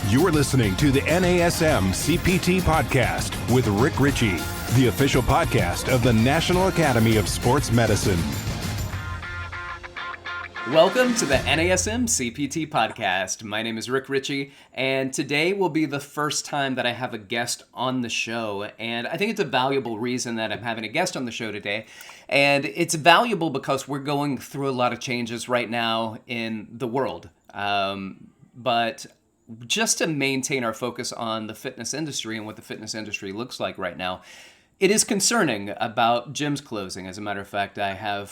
You're listening to the NASM-CPT Podcast with Rick Richey, the official podcast of the National Academy of Sports Medicine. Welcome to the NASM-CPT Podcast. My name is Rick Richey, and today will be the first time that I have a guest on the show. And I think it's a valuable reason that I'm having a guest on the show today. And it's valuable because we're going through a lot of changes right now in the world. But just to maintain our focus on the fitness industry and what the fitness industry looks like right now, it is concerning about gyms closing. As a matter of fact, I have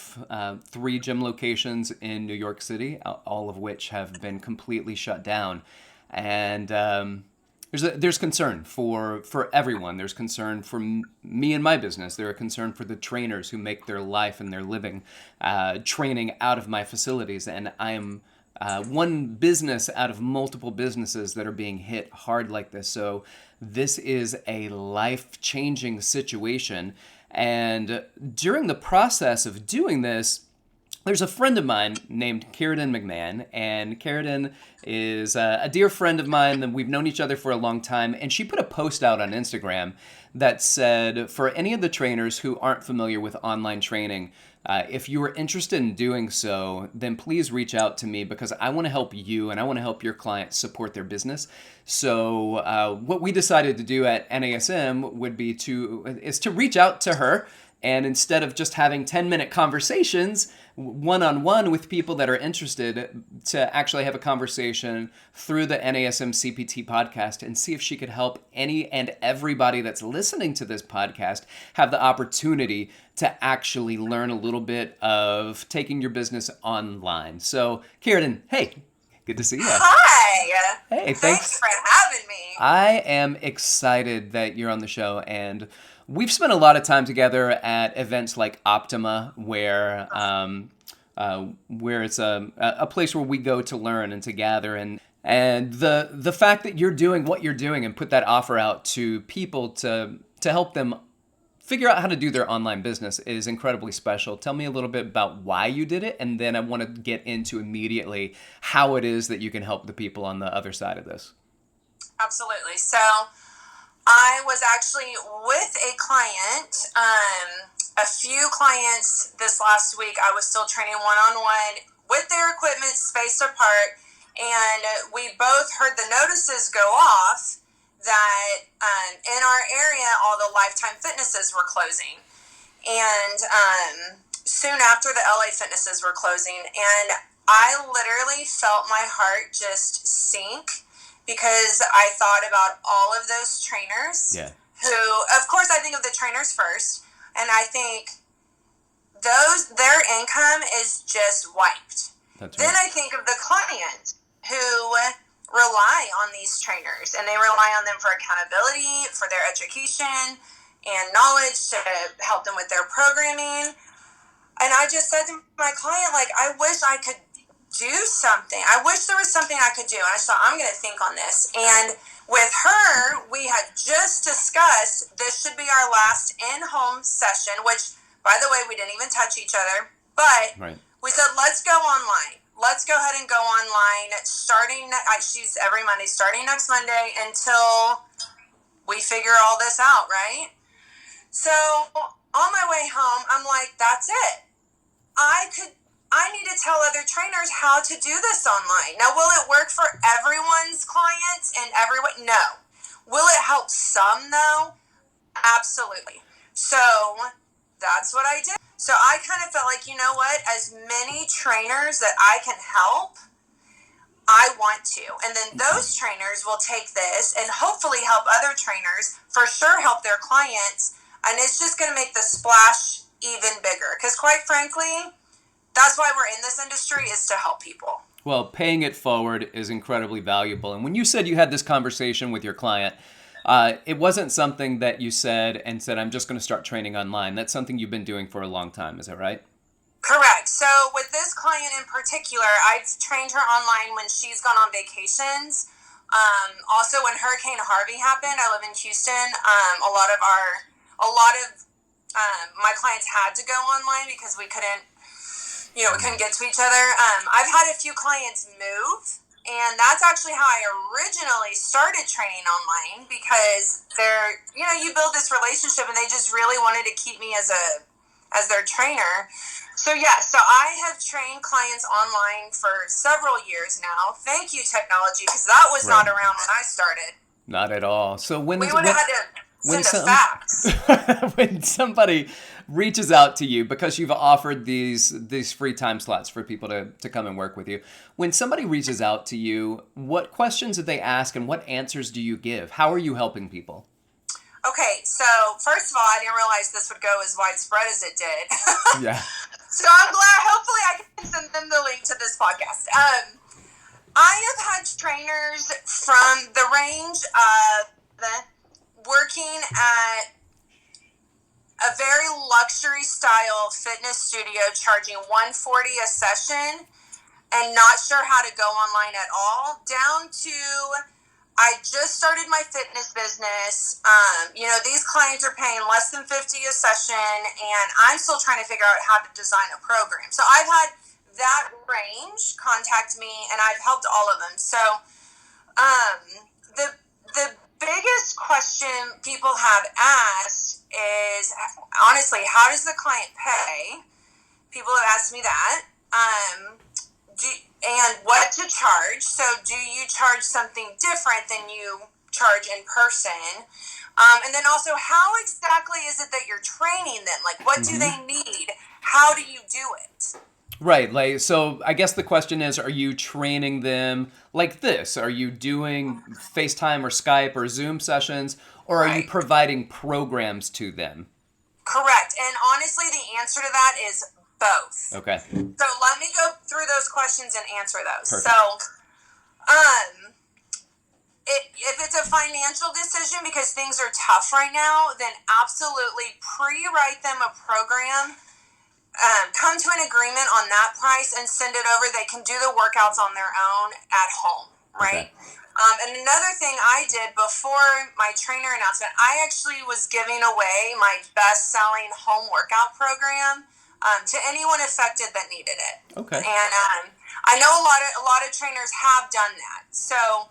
3 gym locations in New York City, all of which have been completely shut down. And there's concern for everyone. There's concern for me and my business. There's a concern for the trainers who make their life and their living training out of my facilities. And I am one business out of multiple businesses that are being hit hard like this. So this is a life-changing situation. And during the process of doing this, there's a friend of mine named Keridon McMahon, and Keridon is a dear friend of mine, and we've known each other for a long time, and she put a post out on Instagram that said, for any of the trainers who aren't familiar with online training, if you are interested in doing so, then please reach out to me because I want to help you and I want to help your clients support their business. So what we decided to do at NASM would be to reach out to her, and instead of just having 10-minute conversations one-on-one with people that are interested, to actually have a conversation through the NASM-CPT podcast and see if she could help any and everybody that's listening to this podcast have the opportunity to actually learn a little bit of taking your business online. So, Keridon, hey, good to see you. Hi. Hey, thanks for having me. I am excited that you're on the show, and we've spent a lot of time together at events like Optima, where it's a place where we go to learn and to gather, and the fact that you're doing what you're doing and put that offer out to people to help them figure out how to do their online business is incredibly special. Tell me a little bit about why you did it, and then I want to get into immediately how it is that you can help the people on the other side of this. Absolutely. So I was actually with a client, a few clients this last week. I was still training one-on-one with their equipment spaced apart, and we both heard the notices go off that in our area, all the Lifetime Fitnesses were closing. And soon after, the LA Fitnesses were closing. And I literally felt my heart just sink because I thought about all of those trainers who, of course, I think of the trainers first. And I think their income is just wiped. That's then right. I think of the client who rely on these trainers, and they rely on them for accountability, for their education and knowledge to help them with their programming. And I just said to my client, like, I wish I could do something. I wish there was something I could do. And I thought, I'm going to think on this. And with her, we had just discussed this should be our last in-home session, which, by the way, we didn't even touch each other. But we said, let's go online. Let's go ahead and go online she's every Monday, starting next Monday until we figure all this out, right? So on my way home, I'm like, that's it. I need to tell other trainers how to do this online. Now, will it work for everyone's clients and everyone? No. Will it help some though? Absolutely. So that's what I did. So I kind of felt like, you know what, as many trainers that I can help, I want to. And then those trainers will take this and hopefully help other trainers, for sure help their clients, and it's just going to make the splash even bigger. Because quite frankly, that's why we're in this industry, is to help people. Well, paying it forward is incredibly valuable. And when you said you had this conversation with your client, it wasn't something that you said, I'm just going to start training online. That's something you've been doing for a long time. Is that right? Correct. So with this client in particular, I've trained her online when she's gone on vacations. Also, when Hurricane Harvey happened, I live in Houston. A lot of my clients had to go online because we couldn't get to each other. I've had a few clients move And that's actually how I originally started training online, because you build this relationship and they just really wanted to keep me as their trainer. So so I have trained clients online for several years now. Thank you, technology, because that was not around when I started. Not at all. So we would have had to send a fax. When somebody reaches out to you, because you've offered these free time slots for people to come and work with you, when somebody reaches out to you, what questions do they ask and what answers do you give? How are you helping people? Okay, so first of all, I didn't realize this would go as widespread as it did. Yeah. So I'm glad. Hopefully I can send them the link to this podcast. I have had trainers from the range of working at a very luxury style fitness studio, charging $140 a session and not sure how to go online at all, down to I just started my fitness business. These clients are paying less than $50 a session, and I'm still trying to figure out how to design a program. So I've had that range contact me, and I've helped all of them. So the biggest question people have asked is, honestly, how does the client pay? People have asked me that. And what to charge. So do you charge something different than you charge in person? And then also, how exactly is it that you're training them? Like, what do they need? How do you do it? Right. So I guess the question is, are you training them like this? Are you doing FaceTime or Skype or Zoom sessions, or are you providing programs to them? Correct. And honestly, the answer to that is both. Okay. So let me go through those questions and answer those. Perfect. So, if it's a financial decision because things are tough right now, then absolutely pre-write them a program. Come to an agreement on that price and send it over. They can do the workouts on their own at home, right? Okay. And another thing I did before my trainer announcement, I actually was giving away my best-selling home workout program to anyone affected that needed it. Okay. And I know a lot of trainers have done that. So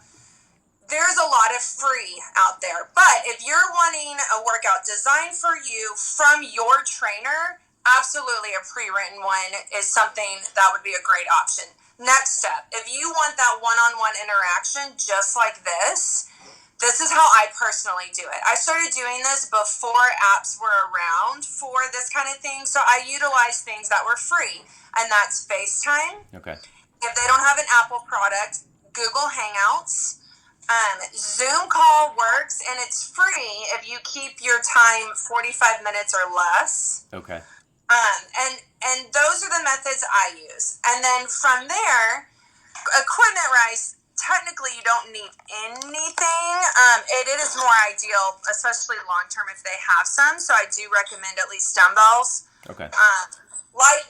there's a lot of free out there. But if you're wanting a workout designed for you from your trainer, absolutely a pre-written one is something that would be a great option. Next step, if you want that one-on-one interaction just like this is how I personally do it. I started doing this before apps were around for this kind of thing, so I utilized things that were free, and that's FaceTime. Okay. If they don't have an Apple product, Google Hangouts. Zoom call works, and it's free if you keep your time 45 minutes or less. Okay. And those are the methods I use. And then from there, equipment-wise, technically you don't need anything. It is more ideal, especially long-term, if they have some. So I do recommend at least dumbbells. Okay. Light,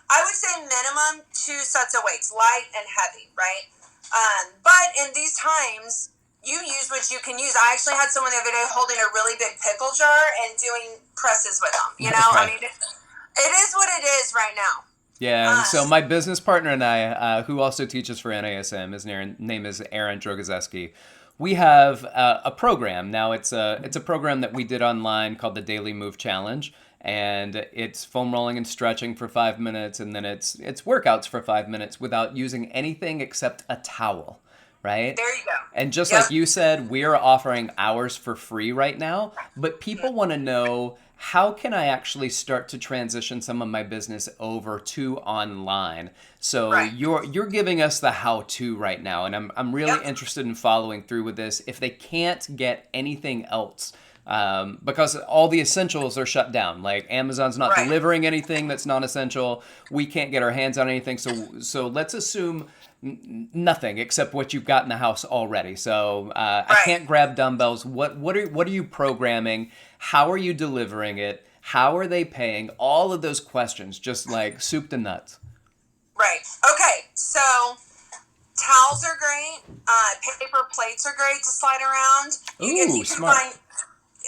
I would say minimum 2 sets of weights, light and heavy, right? But in these times, you use what you can use. I actually had someone the other day holding a really big pickle jar and doing presses with them. You know, I mean, it is what it is right now. Yeah, and so my business partner and I, who also teaches for NASM, his name is Aaron Drogozeski. We have a program. Now it's a program that we did online called the Daily Move Challenge, and it's foam rolling and stretching for 5 minutes, and then it's workouts for 5 minutes without using anything except a towel. Right? There you go. And just like you said, we are offering hours for free right now, but people want to know, how can I actually start to transition some of my business over to online? So you're giving us the how-to right now, and I'm really interested in following through with this. If they can't get anything else, because all the essentials are shut down, like Amazon's not delivering anything that's non-essential. We can't get our hands on anything. So let's assume nothing except what you've got in the house already. So I can't grab dumbbells. What are you programming? How are you delivering it? How are they paying? All of those questions, just like soup to nuts. Right. Okay. So towels are great. Paper plates are great to slide around. Smart.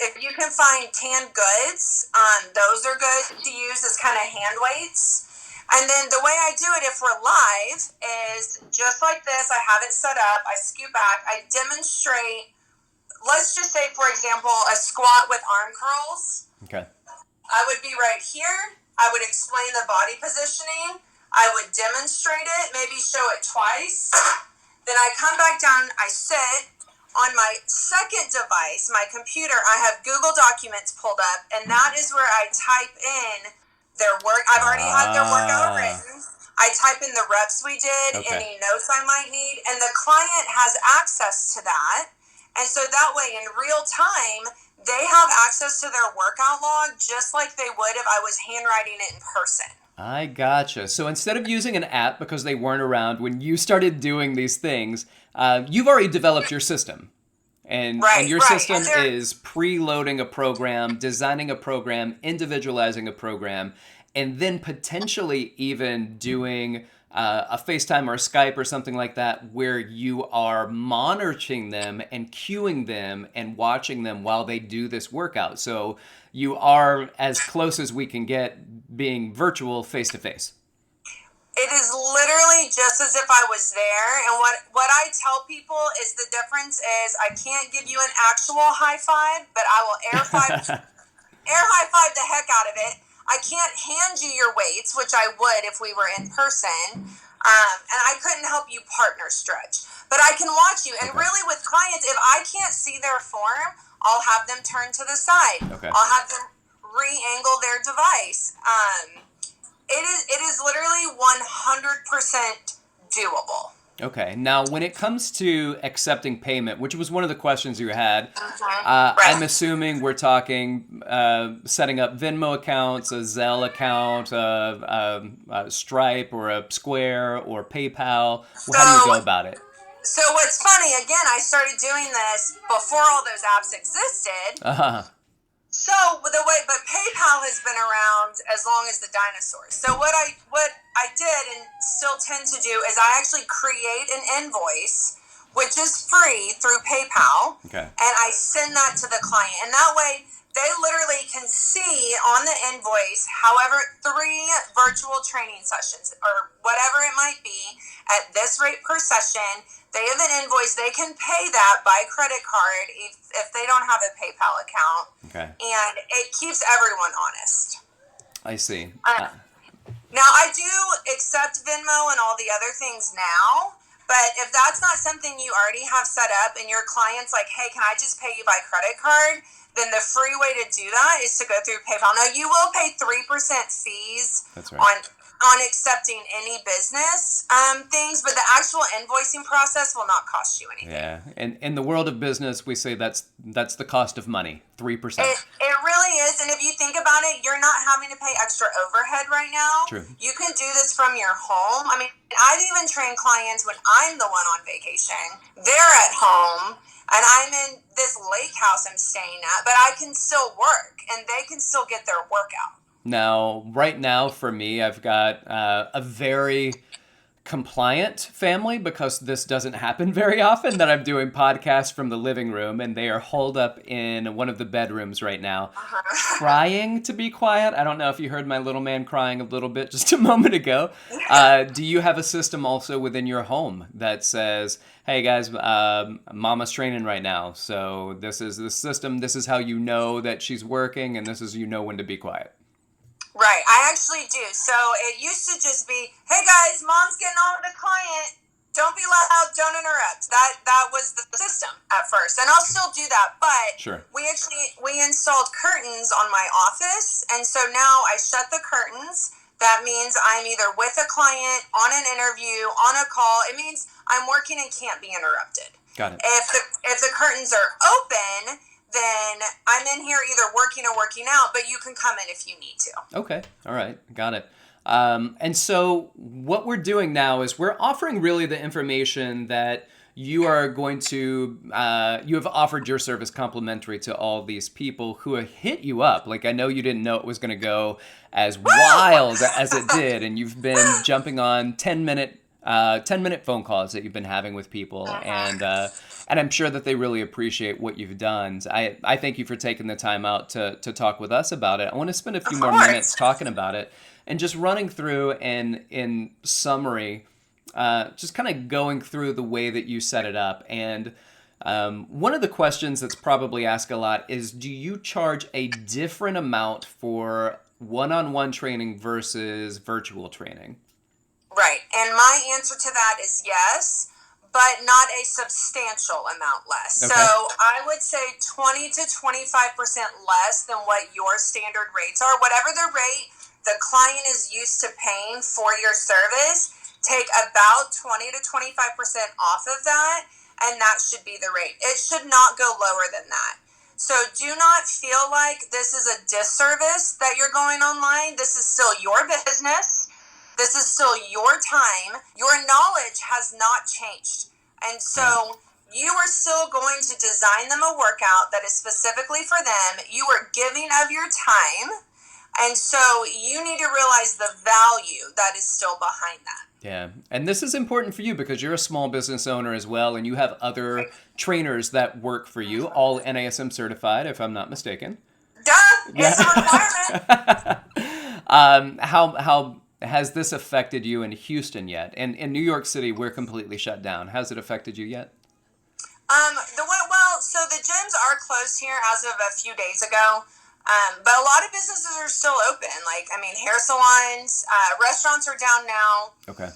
If you can find canned goods, those are good to use as kind of hand weights. And then the way I do it if we're live is just like this. I have it set up. I scoot back. I demonstrate, let's just say, for example, a squat with arm curls. Okay. I would be right here. I would explain the body positioning. I would demonstrate it, maybe show it twice. Then I come back down. I sit. On my second device, my computer, I have Google Documents pulled up, and that is where I type in their work. I've already had their workout written. I type in the reps we did, any notes I might need, and the client has access to that. And so that way, in real time, they have access to their workout log just like they would if I was handwriting it in person. I gotcha. So instead of using an app because they weren't around when you started doing these things, you've already developed your system. And your system is preloading a program, designing a program, individualizing a program, and then potentially even doing a FaceTime or a Skype or something like that where you are monitoring them and cueing them and watching them while they do this workout. So you are as close as we can get being virtual face-to-face. It is literally just as if I was there. And what I tell people is the difference is I can't give you an actual high five, but I will air high five the heck out of it. I can't hand you your weights, which I would if we were in person. And I couldn't help you partner stretch. But I can watch you. And really with clients, if I can't see their form, I'll have them turn to the side. I'll have them re-angle their device. It is literally 100% doable. Okay. Now, when it comes to accepting payment, which was one of the questions you had, I'm assuming we're talking setting up Venmo accounts, a Zelle account, a Stripe or a Square or PayPal. How do you go about it? So what's funny, again, I started doing this before all those apps existed. So but PayPal has been around as long as the dinosaurs. So what I did and still tend to do is I actually create an invoice, which is free through PayPal, and I send that to the client. And that way they literally can see on the invoice, however, 3 virtual training sessions or whatever it might be at this rate per session. They have an invoice. They can pay that by credit card if they don't have a PayPal account. And it keeps everyone honest. I see. Now, I do accept Venmo and all the other things now, but if that's not something you already have set up and your client's like, hey, can I just pay you by credit card? Then the free way to do that is to go through PayPal. Now, you will pay 3% fees on accepting any business things, but the actual invoicing process will not cost you anything. Yeah, and in the world of business, we say that's the cost of money, 3%. It really is, and if you think about it, you're not having to pay extra overhead right now. True. You can do this from your home. I mean, I've even trained clients when I'm the one on vacation. They're at home, and I'm in this lake house I'm staying at, but I can still work, and they can still get their workout. Now, right now for me, I've got a very compliant family because this doesn't happen very often that I'm doing podcasts from the living room and they are holed up in one of the bedrooms right now, trying to be quiet. I don't know if you heard my little man crying a little bit just a moment ago. Do you have a system also within your home that says, hey guys, mama's training right now, so this is the system, this is how you know that she's working, and this is when to be quiet? Right, I actually do. So it used to just be, hey guys, mom's getting on with the client. Don't be loud, don't interrupt. That was the system at first. And I'll still do that, but we installed curtains on my office. And so now I shut the curtains. That means I'm either with a client, on an interview, on a call. It means I'm working and can't be interrupted. Got it. If the curtains are open, then I'm in here either working or working out, but you can come in if you need to. Okay. All right. Got it. And so what we're doing now is we're offering really the information that you are going to, you have offered your service complimentary to all these people who have hit you up. Like, I know you didn't know it was going to go as wild as it did, and you've been jumping on 10-minute phone calls that you've been having with people, and I'm sure that they really appreciate what you've done. I thank you for taking the time out to talk with us about it. I want to spend a few more minutes talking about it. and just running through and in summary, just kind of going through the way that you set it up. And one of the questions that's probably asked a lot is, do you charge a different amount for one-on-one training versus virtual training? Right. And my answer to that is yes, but not a substantial amount less. Okay. So I would say 20 to 25% less than what your standard rates are. Whatever the rate the client is used to paying for your service, take about 20 to 25% off of that, and that should be the rate. It should not go lower than that. So do not feel like this is a disservice that you're going online. This is still your business. This is still your time. Your knowledge has not changed. And so you are still going to design them a workout that is specifically for them. You are giving of your time. And so you need to realize the value that is still behind that. Yeah. And this is important for you because you're a small business owner as well, and you have other trainers that work for you, all NASM certified, if I'm not mistaken. Duh! It's a requirement. How has this affected you in Houston yet? And in New York City, we're completely shut down. Has it affected you yet? So the gyms are closed here as of a few days ago. But a lot of businesses are still open. Hair salons, restaurants are down now. Okay.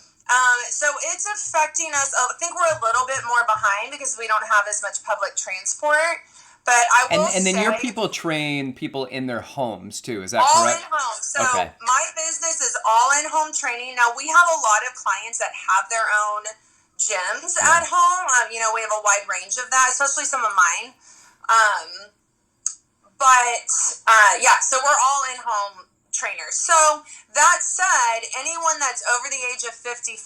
So it's affecting us. I think we're a little bit more behind because we don't have as much public transport. But I will say... And then your people train people in their homes too, is that all correct? In home. So okay. My business is all in home training. Now we have a lot of clients that have their own gyms at home. We have a wide range of that, especially some of mine. So we're all in home trainers. So that said, anyone that's over the age of 55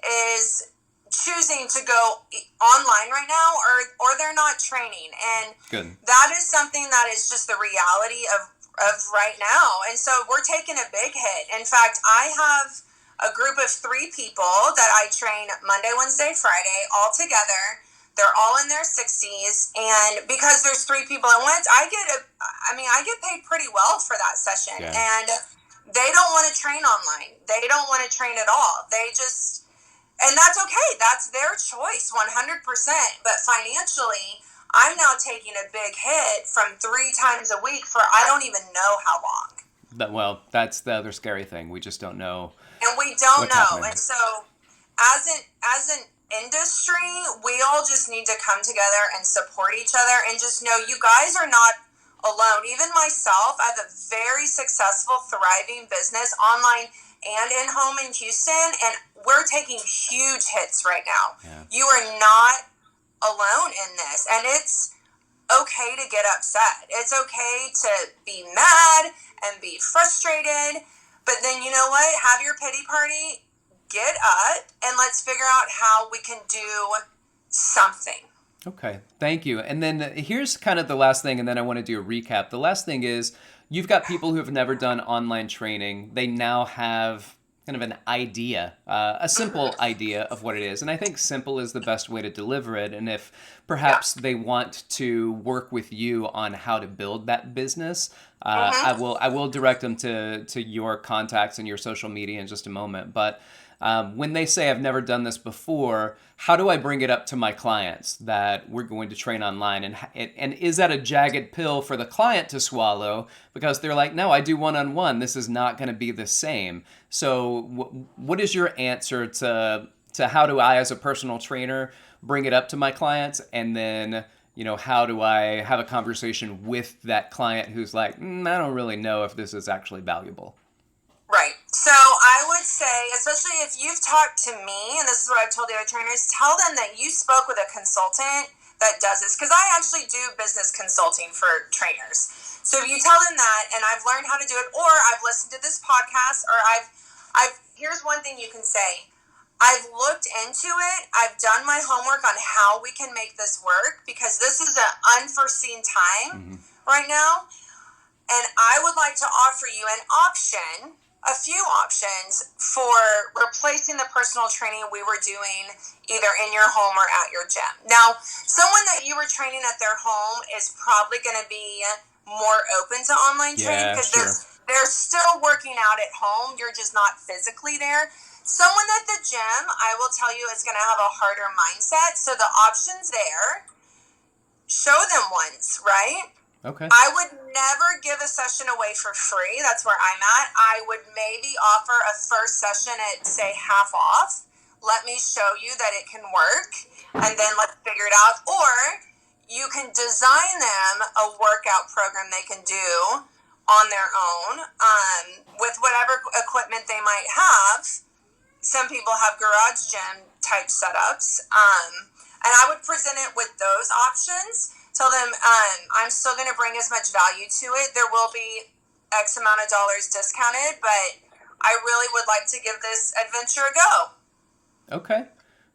is choosing to go online right now, or they're not training. And Good. That is something that is just the reality of right now. And so we're taking a big hit. In fact, I have a group of 3 people that I train Monday, Wednesday, Friday, all together. They're all in their 60s, and because there's 3 people at once, I get paid pretty well for that session. Yeah. And they don't want to train online. They don't want to train at all. And that's okay. That's their choice, 100%. But financially, I'm now taking a big hit from 3 times a week for I don't even know how long. That's the other scary thing. We just don't know. And we don't know. Happening. And so as an industry, we all just need to come together and support each other and just know you guys are not alone. Even myself, I have a very successful, thriving business online and in home in Houston, and we're taking huge hits right now. Yeah. You are not alone in this, and it's okay to get upset. It's okay to be mad and be frustrated, but then you know what? Have your pity party, get up, and let's figure out how we can do something. Okay, thank you. And then here's kind of the last thing, and then I want to do a recap. The last thing is you've got people who have never done online training. They now have kind of an idea, a simple idea of what it is. And I think simple is the best way to deliver it. And if perhaps they want to work with you on how to build that business, I will direct them to your contacts and your social media in just a moment. But when they say, I've never done this before, how do I bring it up to my clients that we're going to train online? And is that a jagged pill for the client to swallow? Because they're like, no, I do one-on-one. This is not going to be the same. So what is your answer to how do I, as a personal trainer, bring it up to my clients? And then, how do I have a conversation with that client who's like, I don't really know if this is actually valuable? Right. So I would say, especially if you've talked to me, and this is what I've told the other trainers, tell them that you spoke with a consultant that does this. Because I actually do business consulting for trainers. So if you tell them that, and I've learned how to do it, or I've listened to this podcast, or here's one thing you can say. I've looked into it. I've done my homework on how we can make this work, because this is an unforeseen time right now. And I would like to offer you a few options for replacing the personal training we were doing either in your home or at your gym. Now, someone that you were training at their home is probably going to be more open to online training because they're still working out at home. You're just not physically there. Someone at the gym, I will tell you, is going to have a harder mindset. So the option's there. Show them once, right? Okay. I would never give a session away for free. That's where I'm at. I would maybe offer a first session at, say, half off. Let me show you that it can work, and then let's figure it out. Or you can design them a workout program they can do on their own with whatever equipment they might have. Some people have garage gym type setups. And I would present it with those options. Tell them I'm still going to bring as much value to it. There will be X amount of dollars discounted, but I really would like to give this adventure a go. Okay.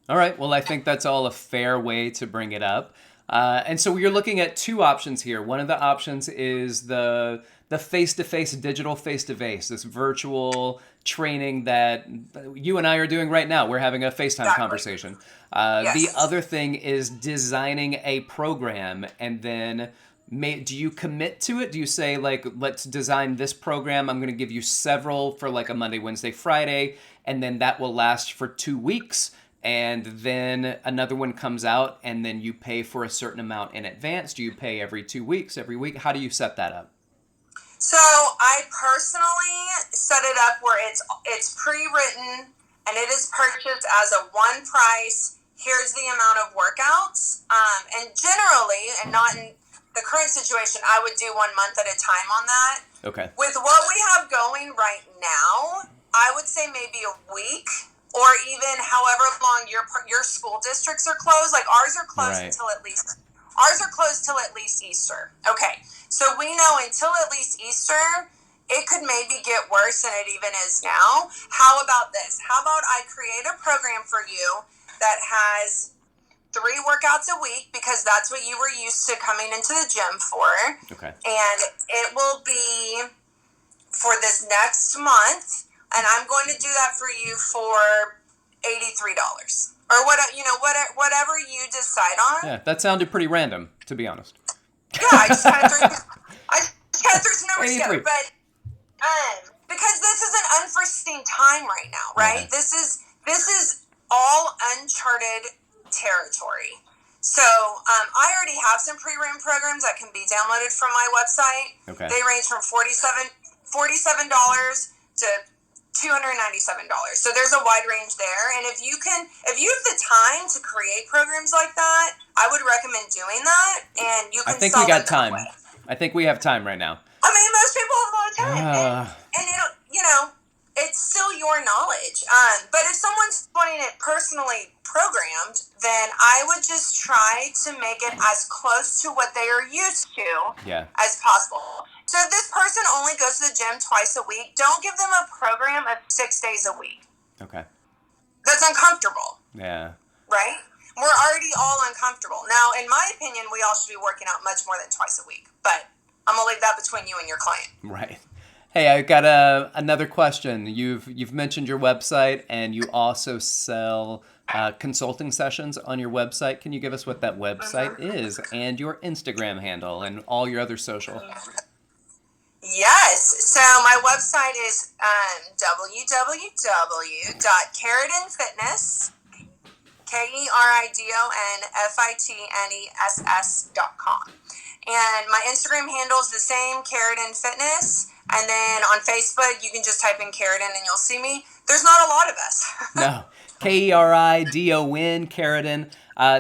All right. Well, I think that's all a fair way to bring it up. And so you're looking at two options here. One of the options is the face-to-face, digital face-to-face, this virtual training that you and I are doing right now. We're having a FaceTime conversation. Yes. The other thing is designing a program, and then do you commit to it? Do you say, like, let's design this program. I'm going to give you several for like a Monday, Wednesday, Friday, and then that will last for 2 weeks. And then another one comes out, and then you pay for a certain amount in advance. Do you pay every 2 weeks, every week? How do you set that up? So I personally set it up where it's pre-written and it is purchased as a one price. Here's the amount of workouts. And generally, and not in the current situation, I would do 1 month at a time on that. Okay. With what we have going right now, I would say maybe a week, or even however long your school districts are closed. Like ours are closed until at least Easter. Okay, so we know until at least Easter, it could maybe get worse than it even is now. How about this? How about I create a program for you that has 3 workouts a week, because that's what you were used to coming into the gym for. Okay. And it will be for this next month, and I'm going to do that for you for $83 or whatever you decide on. Yeah, that sounded pretty random, to be honest. Yeah, I just kind of threw some numbers together, but because this is an unforeseen time right now, right? Okay. This is all uncharted territory. So I already have some pre-written programs that can be downloaded from my website. Okay. They range from $47 to $297. So there's a wide range there. And if you have the time to create programs like that, I would recommend doing that. And you can I think sell we got them that time. way. I think we have time right now. I mean, most people have a lot of time. And it's still your knowledge. But if someone's wanting it personally programmed, then I would just try to make it as close to what they are used to as possible. So if this person only goes to the gym twice a week, don't give them a program of 6 days a week. Okay. That's uncomfortable. Yeah. Right? We're already all uncomfortable. Now, in my opinion, we all should be working out much more than twice a week. But I'm going to leave that between you and your client. Right. Hey, I got another question. You've mentioned your website, and you also sell consulting sessions on your website. Can you give us what that website is, and your Instagram handle, and all your other social? Yes. So my website is www.keridonfitness, KeridonFitness.com. And my Instagram handle is the same, Keridon Fitness. And then on Facebook, you can just type in Keridon and you'll see me. There's not a lot of us. No. Keridon, Keridon.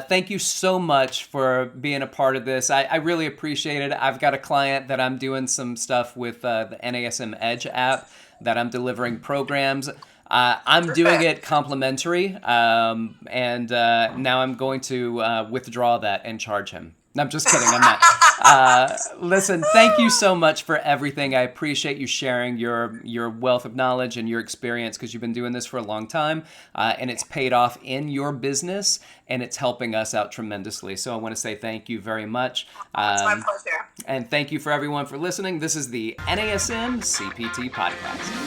Thank you so much for being a part of this. I really appreciate it. I've got a client that I'm doing some stuff with the NASM Edge app that I'm delivering programs. I'm doing it complimentary, and now I'm going to withdraw that and charge him. No, I'm just kidding. I'm not. Listen, thank you so much for everything. I appreciate you sharing your wealth of knowledge and your experience, because you've been doing this for a long time, and it's paid off in your business, and it's helping us out tremendously. So I want to say thank you very much. It's my pleasure. And thank you for everyone for listening. This is the NASM CPT Podcast.